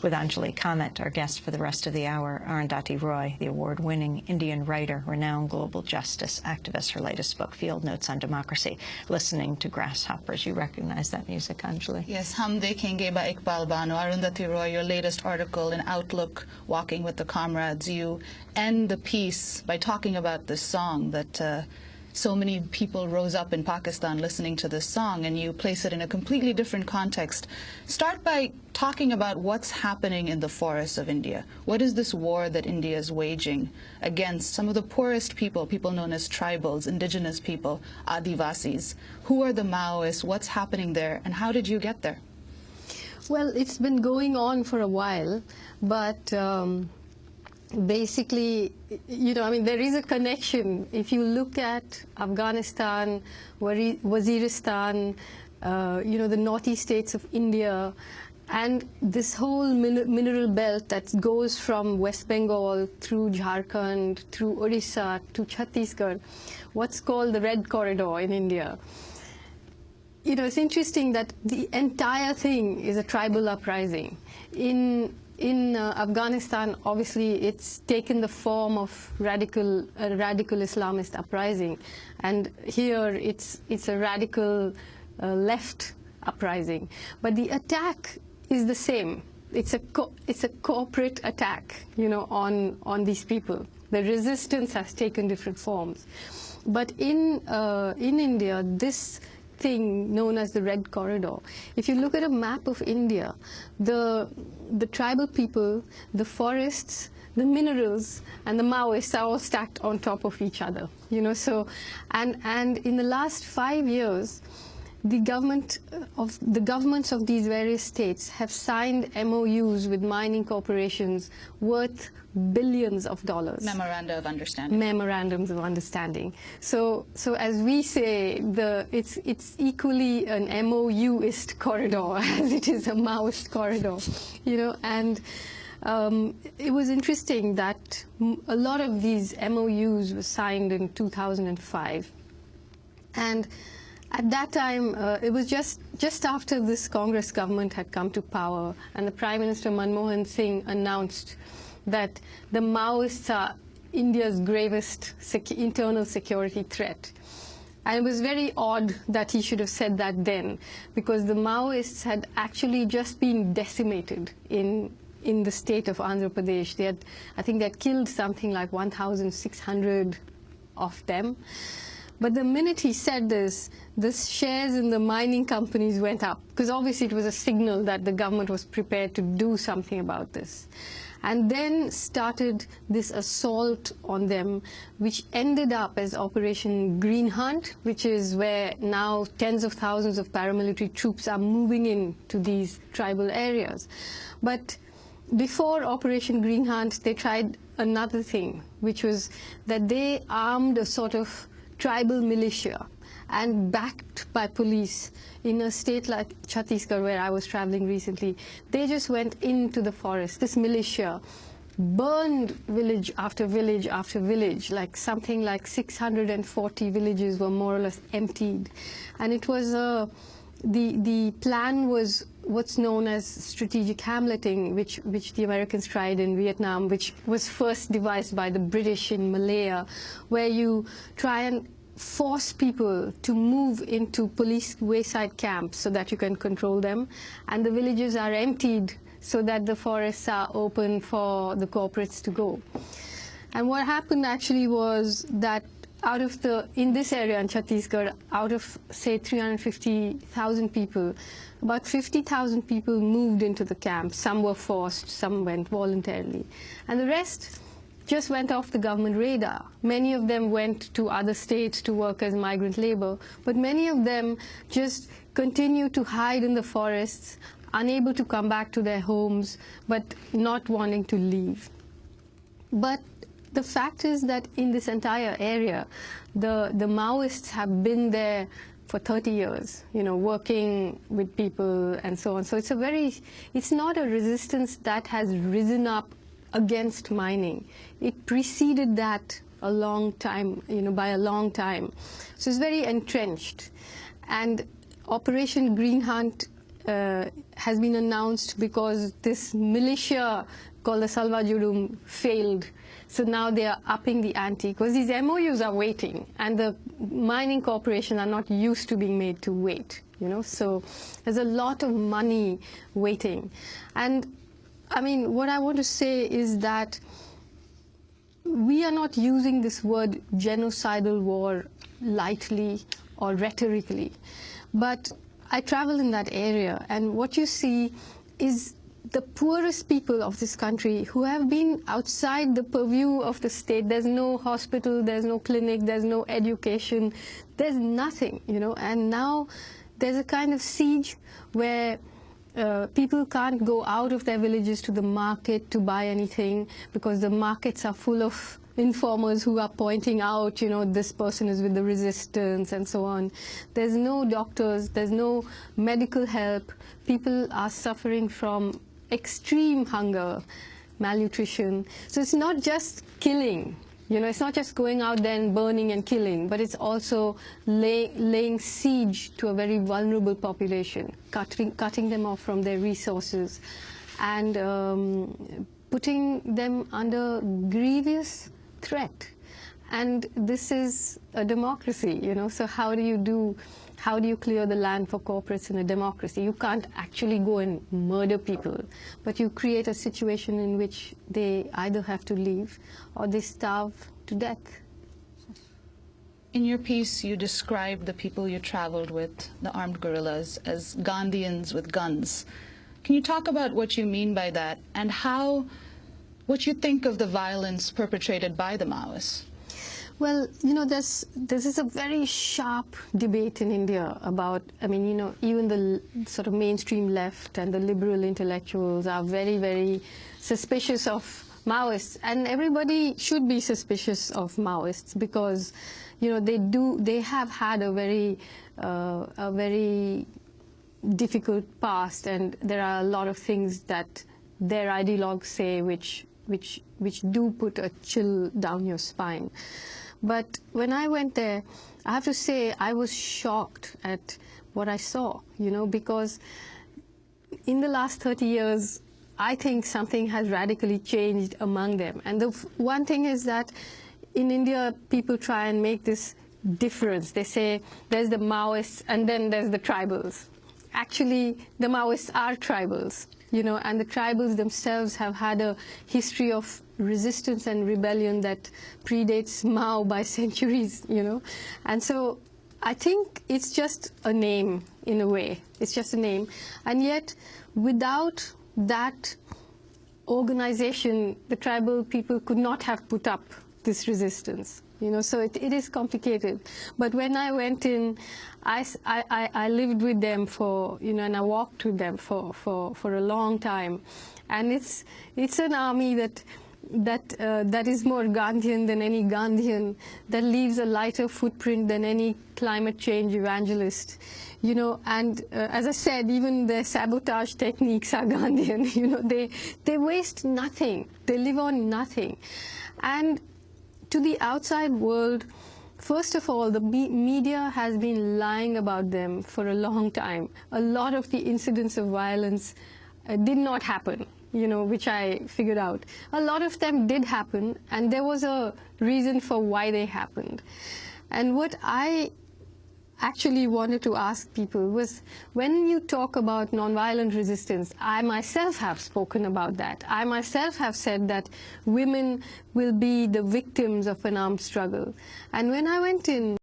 With Anjali Kamath, our guest for the rest of the hour, Arundhati Roy, the award-winning Indian writer, renowned global justice activist. Her latest book, Field Notes on Democracy, Listening to Grasshoppers. You recognize that music, Anjali? Yes, Hum Dekhenge by Iqbal Banu. Arundhati Roy, your latest article in Outlook, Walking with the Comrades. You end the piece by talking about this song that so many people rose up in Pakistan listening to this song, and you place it in a completely different context. Start by talking about what's happening in the forests of India. What is this war that India is waging against some of the poorest people, people known as tribals, indigenous people, Adivasis? Who are the Maoists? What's happening there? And how did you get there? Well, it's been going on for a while, but basically, you know, I mean, there is a connection. If you look at Afghanistan, Waziristan, you know, the northeast states of India, and this whole mineral belt that goes from West Bengal through Jharkhand, through Orissa to Chhattisgarh, what's called the Red Corridor in India. You know, it's interesting that the entire thing is a tribal uprising. In Afghanistan, obviously, it's taken the form of radical Islamist uprising, and here it's a radical left uprising. But the attack is the same. It's a corporate attack, you know, on these people. The resistance has taken different forms, but in India, this thing known as the Red Corridor. If you look at a map of India, the tribal people, the forests, the minerals, and the Maoists are all stacked on top of each other. You know, so and in the last 5 years, the governments of these various states have signed MOUs with mining corporations worth billions of dollars. Memoranda of understanding. Memorandums of understanding. So as we say, it's equally an MOUist corridor as it is a Maoist corridor, you know. And it was interesting that a lot of these MOUs were signed in 2005, and at that time, it was just after this Congress government had come to power, and the Prime Minister Manmohan Singh announced that the Maoists are India's gravest internal security threat. And it was very odd that he should have said that then, because the Maoists had actually just been decimated in the state of Andhra Pradesh. I think they had killed something like 1,600 of them. But the minute he said this, the shares in the mining companies went up, because obviously it was a signal that the government was prepared to do something about this. And then started this assault on them, which ended up as Operation Green Hunt, which is where now tens of thousands of paramilitary troops are moving into these tribal areas. But before Operation Green Hunt, they tried another thing, which was that they armed a sort of tribal militia and backed by police in a state like Chhattisgarh, where I was traveling recently. They just went into the forest. This militia burned village after village after village, like something like 640 villages were more or less emptied. And it was the plan was what's known as strategic hamleting, which the Americans tried in Vietnam, which was first devised by the British in Malaya, where you try and force people to move into police wayside camps so that you can control them, and the villages are emptied so that the forests are open for the corporates to go. And what happened actually was that in this area in Chhattisgarh, out of say 350,000 people, about 50,000 people moved into the camps. Some were forced, some went voluntarily, and the rest just went off the government radar. Many of them went to other states to work as migrant labor, but many of them just continued to hide in the forests, unable to come back to their homes, but not wanting to leave. But the fact is that in this entire area, the Maoists have been there for 30 years, you know, working with people and so on. So it's not a resistance that has risen up against mining. It preceded that a long time, you know, by a long time. So it's very entrenched. And Operation Green Hunt has been announced because this militia called the Salva Judum failed. So now they are upping the ante because these MOUs are waiting, and the mining corporations are not used to being made to wait, you know. So there's a lot of money waiting. And I mean, what I want to say is that we are not using this word genocidal war lightly or rhetorically. But I travel in that area, and what you see is the poorest people of this country who have been outside the purview of the state. There's no hospital, there's no clinic, there's no education, there's nothing, you know. And now there's a kind of siege where people can't go out of their villages to the market to buy anything because the markets are full of informers who are pointing out, you know, this person is with the resistance and so on. There's no doctors, there's no medical help. People are suffering from extreme hunger, malnutrition. So it's not just killing, you know, it's not just going out there and burning and killing, but it's also laying siege to a very vulnerable population, cutting them off from their resources, and putting them under grievous threat. And this is a democracy, you know, so how do you clear the land for corporates in a democracy? You can't actually go and murder people, but you create a situation in which they either have to leave or they starve to death. In your piece, you describe the people you traveled with, the armed guerrillas, as Gandhians with guns. Can you talk about what you mean by that, and what you think of the violence perpetrated by the Maoists? Well, you know, this is a very sharp debate in India about, I mean, you know, even the sort of mainstream left and the liberal intellectuals are very, very suspicious of Maoists, and everybody should be suspicious of Maoists because, you know, they have had a very difficult past, and there are a lot of things that their ideologues say which do put a chill down your spine. But when I went there, I have to say I was shocked at what I saw, you know, because in the last 30 years, I think something has radically changed among them. And the one thing is that in India, people try and make this difference. They say there's the Maoists and then there's the tribals. Actually, the Maoists are tribals, you know, and the tribals themselves have had a history of resistance and rebellion that predates Mao by centuries, you know. And so I think it's just a name in a way. It's just a name. And yet, without that organization, the tribal people could not have put up this resistance. You know, so it is complicated. But when I went in, I lived with them for, you know, and I walked with them for a long time. And it's an army that is more Gandhian than any Gandhian, that leaves a lighter footprint than any climate change evangelist. You know, and as I said, even their sabotage techniques are Gandhian. You know, they waste nothing. They live on nothing. And to the outside world, first of all, the media has been lying about them for a long time. A lot of the incidents of violence did not happen, you know, which I figured out. A lot of them did happen, and there was a reason for why they happened. And what I actually wanted to ask people was, when you talk about nonviolent resistance, I myself have spoken about that. I myself have said that women will be the victims of an armed struggle. And when I went in